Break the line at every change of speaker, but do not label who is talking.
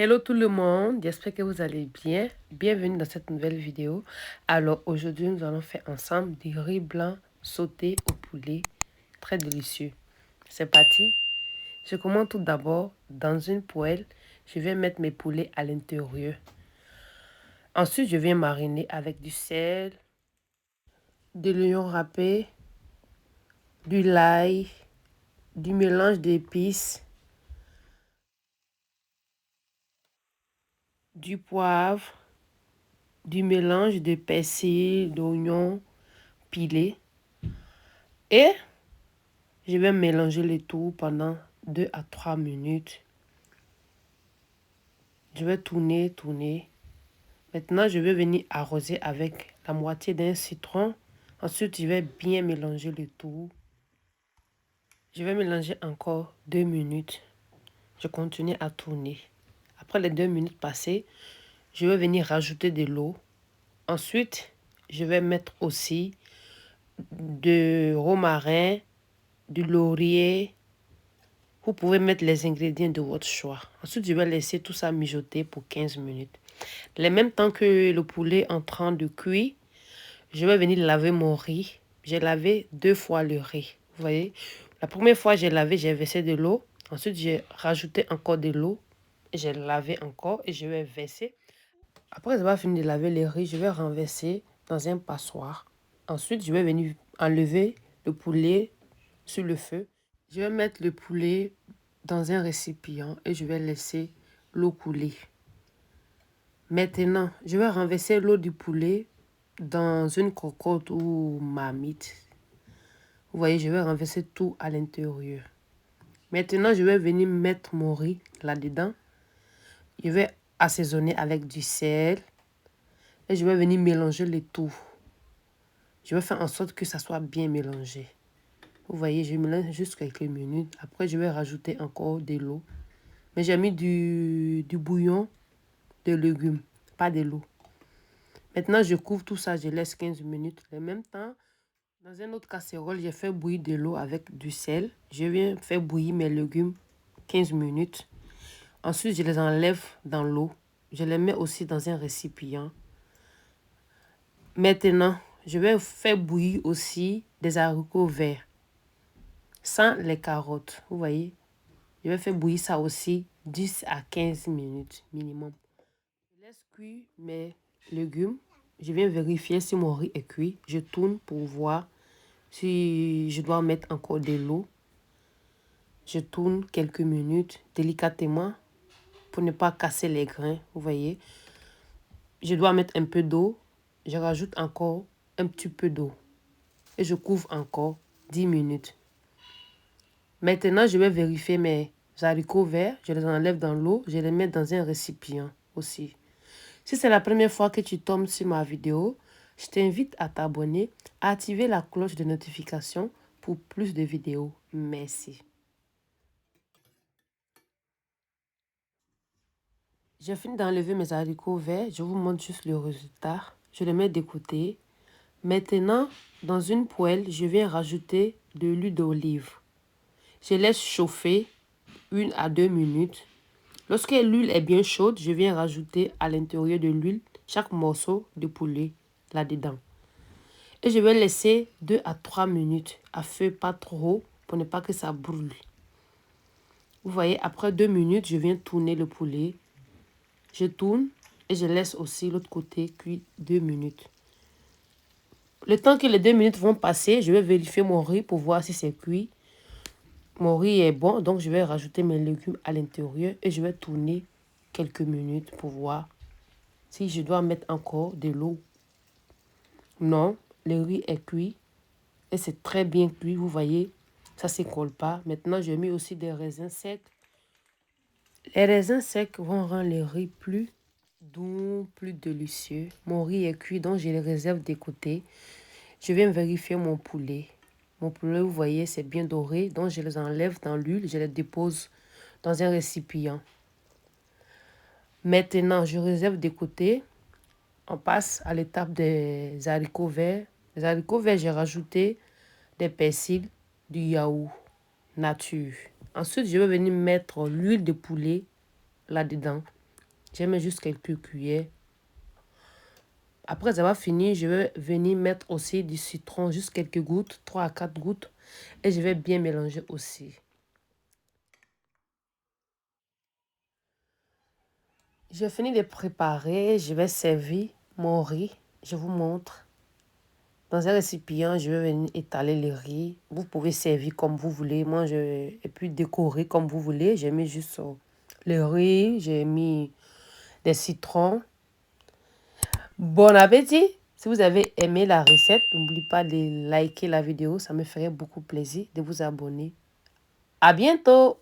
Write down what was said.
Hello tout le monde, j'espère que vous allez bien. Bienvenue dans cette nouvelle vidéo. Alors aujourd'hui, nous allons faire ensemble du riz blanc sauté au poulet. Très délicieux. C'est parti. Je commence tout d'abord dans une poêle. Je vais mettre mes poulets à l'intérieur. Ensuite, je vais mariner avec du sel, de l'oignon râpé, du l'ail, du mélange d'épices, du poivre, du mélange de persil, d'oignons pilés. Et je vais mélanger le tout pendant 2 à 3 minutes. Je vais tourner. Maintenant, je vais venir arroser avec la moitié d'un citron. Ensuite, je vais bien mélanger le tout. Je vais mélanger encore 2 minutes. Je continue à tourner. Après les 2 minutes passées, je vais venir rajouter de l'eau. Ensuite, je vais mettre aussi de romarin, du laurier. Vous pouvez mettre les ingrédients de votre choix. Ensuite, je vais laisser tout ça mijoter pour 15 minutes. En même temps que le poulet est en train de cuire, je vais venir laver mon riz. J'ai lavé 2 fois le riz. Vous voyez, la première fois j'ai lavé, j'ai versé de l'eau. Ensuite, j'ai rajouté encore de l'eau. J'ai lavé encore et je vais verser. Après avoir fini de laver le riz, je vais renverser dans un passoire. Ensuite, je vais venir enlever le poulet sur le feu. Je vais mettre le poulet dans un récipient et je vais laisser l'eau couler. Maintenant, je vais renverser l'eau du poulet dans une cocotte ou marmite. Vous voyez, je vais renverser tout à l'intérieur. Maintenant, je vais venir mettre mon riz là-dedans. Je vais assaisonner avec du sel et je vais venir mélanger le tout. Je vais faire en sorte que ça soit bien mélangé. Vous voyez, je mélange juste quelques minutes. Après, je vais rajouter encore de l'eau. Mais j'ai mis du bouillon de légumes, pas de l'eau. Maintenant, je couvre tout ça, je laisse 15 minutes. En même temps, dans une autre casserole, j'ai fait bouillir de l'eau avec du sel. Je viens faire bouillir mes légumes 15 minutes. Ensuite, je les enlève dans l'eau. Je les mets aussi dans un récipient. Maintenant, je vais faire bouillir aussi des haricots verts, sans les carottes. Vous voyez, je vais faire bouillir ça aussi 10 à 15 minutes minimum. Je laisse cuire mes légumes. Je viens vérifier si mon riz est cuit. Je tourne pour voir si je dois mettre encore de l'eau. Je tourne quelques minutes délicatement pour ne pas casser les grains. Vous voyez, je dois mettre un peu d'eau. Je rajoute encore un petit peu d'eau. Et je couvre encore 10 minutes. Maintenant, je vais vérifier mes haricots verts. Je les enlève dans l'eau. Je les mets dans un récipient aussi. Si c'est la première fois que tu tombes sur ma vidéo, je t'invite à t'abonner, à activer la cloche de notification pour plus de vidéos. Merci. J'ai fini d'enlever mes haricots verts. Je vous montre juste le résultat. Je les mets de côté. Maintenant, dans une poêle, je viens rajouter de l'huile d'olive. Je laisse chauffer 1 à 2 minutes. Lorsque l'huile est bien chaude, je viens rajouter à l'intérieur de l'huile chaque morceau de poulet là-dedans. Et je vais laisser 2 à 3 minutes à feu pas trop pour ne pas que ça brûle. Vous voyez, après 2 minutes, je viens tourner le poulet. Je tourne et je laisse aussi l'autre côté cuire 2 minutes. Le temps que les 2 minutes vont passer, je vais vérifier mon riz pour voir si c'est cuit. Mon riz est bon, donc je vais rajouter mes légumes à l'intérieur et je vais tourner quelques minutes pour voir si je dois mettre encore de l'eau. Non, le riz est cuit et c'est très bien cuit, vous voyez, ça ne se colle pas. Maintenant, j'ai mis aussi des raisins secs. Les raisins secs vont rendre le riz plus doux, plus délicieux. Mon riz est cuit, donc je les réserve de côté. Je viens vérifier mon poulet. Mon poulet, vous voyez, c'est bien doré. Donc, je les enlève dans l'huile. Je les dépose dans un récipient. Maintenant, je réserve de côté. On passe à l'étape des haricots verts. Les haricots verts, j'ai rajouté des persils, du yaourt nature. Ensuite, je vais venir mettre l'huile de poulet là-dedans. J'ai mis juste quelques cuillères. Après avoir fini, je vais venir mettre aussi du citron, juste quelques gouttes, 3 à 4 gouttes. Et je vais bien mélanger aussi. J'ai fini de préparer, je vais servir mon riz. Je vous montre. Dans un récipient, je vais venir étaler le riz. Vous pouvez servir comme vous voulez. Moi, et puis décorer comme vous voulez. J'ai mis juste le riz, j'ai mis des citrons. Bon appétit! Si vous avez aimé la recette, n'oubliez pas de liker la vidéo. Ça me ferait beaucoup plaisir de vous abonner. À bientôt!